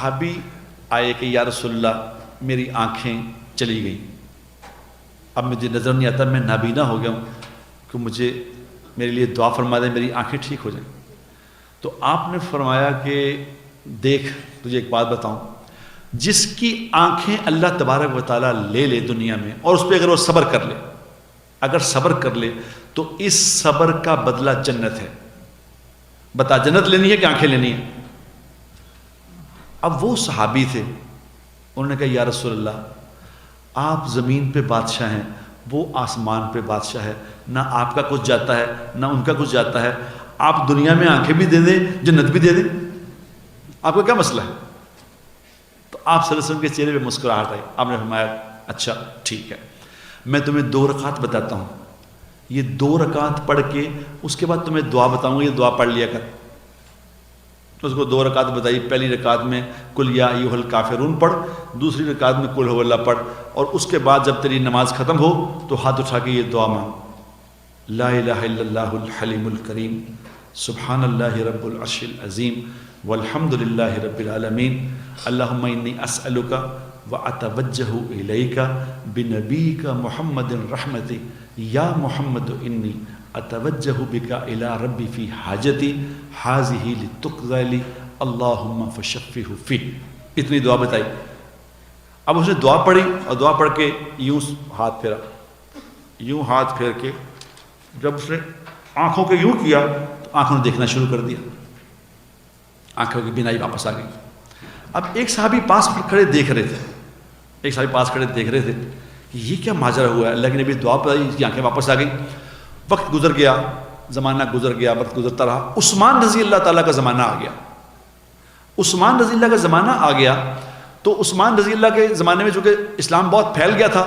صحابی آئے کہ یا رسول اللہ میری آنکھیں چلی گئیں، اب مجھے نظر نہیں آتا، میں نابینا ہو گیا ہوں، کہ مجھے میرے لیے دعا فرما دیں میری آنکھیں ٹھیک ہو جائیں۔ تو آپ نے فرمایا کہ دیکھ تجھے ایک بات بتاؤں، جس کی آنکھیں اللہ تبارک و تعالیٰ لے لے دنیا میں، اور اس پہ اگر وہ صبر کر لے، اگر صبر کر لے تو اس صبر کا بدلہ جنت ہے۔ بتا جنت لینی ہے کہ آنکھیں لینی ہے؟ اب وہ صحابی تھے، انہوں نے کہا یا رسول اللہ آپ زمین پہ بادشاہ ہیں، وہ آسمان پہ بادشاہ ہے، نہ آپ کا کچھ جاتا ہے نہ ان کا کچھ جاتا ہے، آپ دنیا میں آنکھیں بھی دے دیں جنت بھی دے دیں، آپ کا کیا مسئلہ ہے؟ تو آپ صلی اللہ علیہ وسلم کے چہرے پہ مسکراہٹ آئی، آپ نے فرمایا اچھا ٹھیک ہے، میں تمہیں 2 رکعت بتاتا ہوں، یہ 2 رکعت پڑھ کے اس کے بعد تمہیں دعا بتاؤں گا، یہ دعا پڑھ لیا کر۔ اس کو 2 رکعت بتائی، پہلی رکعت میں قل یا ایھا الکافرون پڑھ، دوسری رکعت میں قل ھو اللہ پڑھ، اور اس کے بعد جب تیری نماز ختم ہو تو ہاتھ اٹھا کے یہ دعا مانگ، لا الہ الا اللہ الحلیم الکریم سبحان اللہ رب العرش العظیم والحمد للہ رب العالمین اللہم انی اسألک واتوجہ الیک بنبیک محمد الرحمت یا محمد انی اتوجہ بک الی ربی فی حاجتی حاذہ لتقضی لی اللہم فشفہ فی۔ اتنی دعا بتائی۔ اب اس نے دعا پڑھی اور دعا پڑھ کے یوں ہاتھ پھیرا، یوں ہاتھ پھیر کے جب اس نے آنکھوں کے یوں کیا تو آنکھوں نے دیکھنا شروع کر دیا، آنکھوں کی بینائی واپس آ گئی۔ اب ایک صحابی پاس کھڑے دیکھ رہے تھے، کہ یہ کیا ماجرا ہوا ہے، اللہ کے نبی دعا پڑھی، اس کی آنکھیں واپس آ گئی۔ وقت گزر گیا، زمانہ گزر گیا، وقت گزرتا رہا، عثمان رضی اللہ تعالیٰ کا زمانہ آ گیا۔ عثمان رضی اللہ کا زمانہ آ گیا تو عثمان رضی اللہ کے زمانے میں چونکہ اسلام بہت پھیل گیا تھا،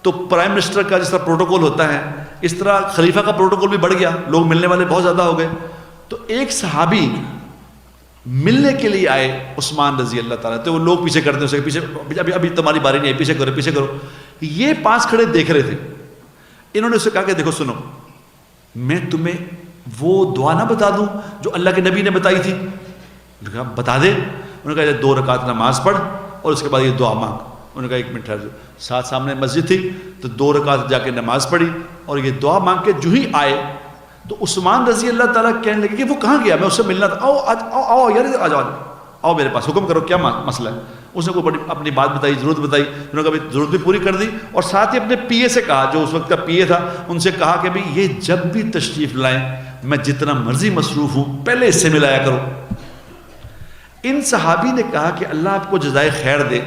تو پرائم منسٹر کا جس طرح پروٹوکول ہوتا ہے اس طرح خلیفہ کا پروٹوکول بھی بڑھ گیا، لوگ ملنے والے بہت زیادہ ہو گئے۔ تو ایک صحابی ملنے کے لیے آئے عثمان رضی اللہ تعالیٰ، تو وہ لوگ پیچھے کرتے ہیں اسے، پیچھے ابھی تمہاری باری نہیں ہے، پیچھے کرو۔ یہ پاس کھڑے دیکھ رہے تھے، انہوں نے اسے کہا کہ دیکھو سنو، میں تمہیں وہ دعا نہ بتا دوں جو اللہ کے نبی نے بتائی تھی؟ انہوں نے کہا بتا دے۔ انہوں نے کہا 2 رکعت نماز پڑھ اور اس کے بعد یہ دعا مانگ۔ انہوں نے کہا 1 منٹ ٹھہر جاؤ۔ سامنے مسجد تھی تو 2 رکعت جا کے نماز پڑھی اور یہ دعا مانگ کے جو ہی آئے تو عثمان رضی اللہ تعالیٰ کہنے لگے کہ وہ کہاں گیا، میں اس سے ملنا تھا، آؤ یار آ جاؤ، آؤ میرے پاس، حکم کرو کیا مسئلہ ہے۔ اس نے کوئی بڑی اپنی بات بتائی، ضرورت بتائی، انہوں نے کہا ضرورت بھی پوری کر دی، اور ساتھ ہی اپنے پی اے سے کہا، جو اس وقت کا پی اے تھا، ان سے کہا کہ بھئی یہ جب بھی تشریف لائیں میں جتنا مرضی مصروف ہوں پہلے اس سے ملایا کرو۔ ان صحابی نے کہا کہ اللہ آپ کو جزائے خیر دے،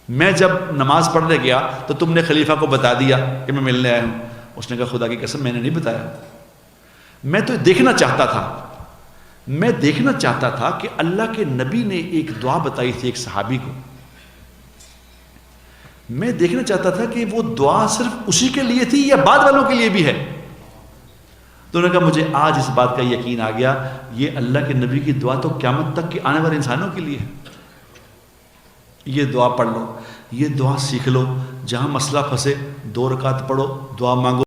میں جب نماز پڑھنے گیا تو تم نے خلیفہ کو بتا دیا کہ میں ملنے آیا ہوں۔ اس نے کہا خدا کی قسم میں نے نہیں بتایا، میں تو دیکھنا چاہتا تھا کہ اللہ کے نبی نے ایک دعا بتائی تھی ایک صحابی کو، میں دیکھنا چاہتا تھا کہ وہ دعا صرف اسی کے لیے تھی یا بعد والوں کے لیے بھی ہے۔ تو انہوں نے کہا مجھے آج اس بات کا یقین آ گیا، یہ اللہ کے نبی کی دعا تو قیامت تک کے آنے والے انسانوں کے لیے ہے۔ یہ دعا پڑھ لو، یہ دعا سیکھ لو، جہاں مسئلہ پھنسے 2 رکعت پڑھو، دعا مانگو۔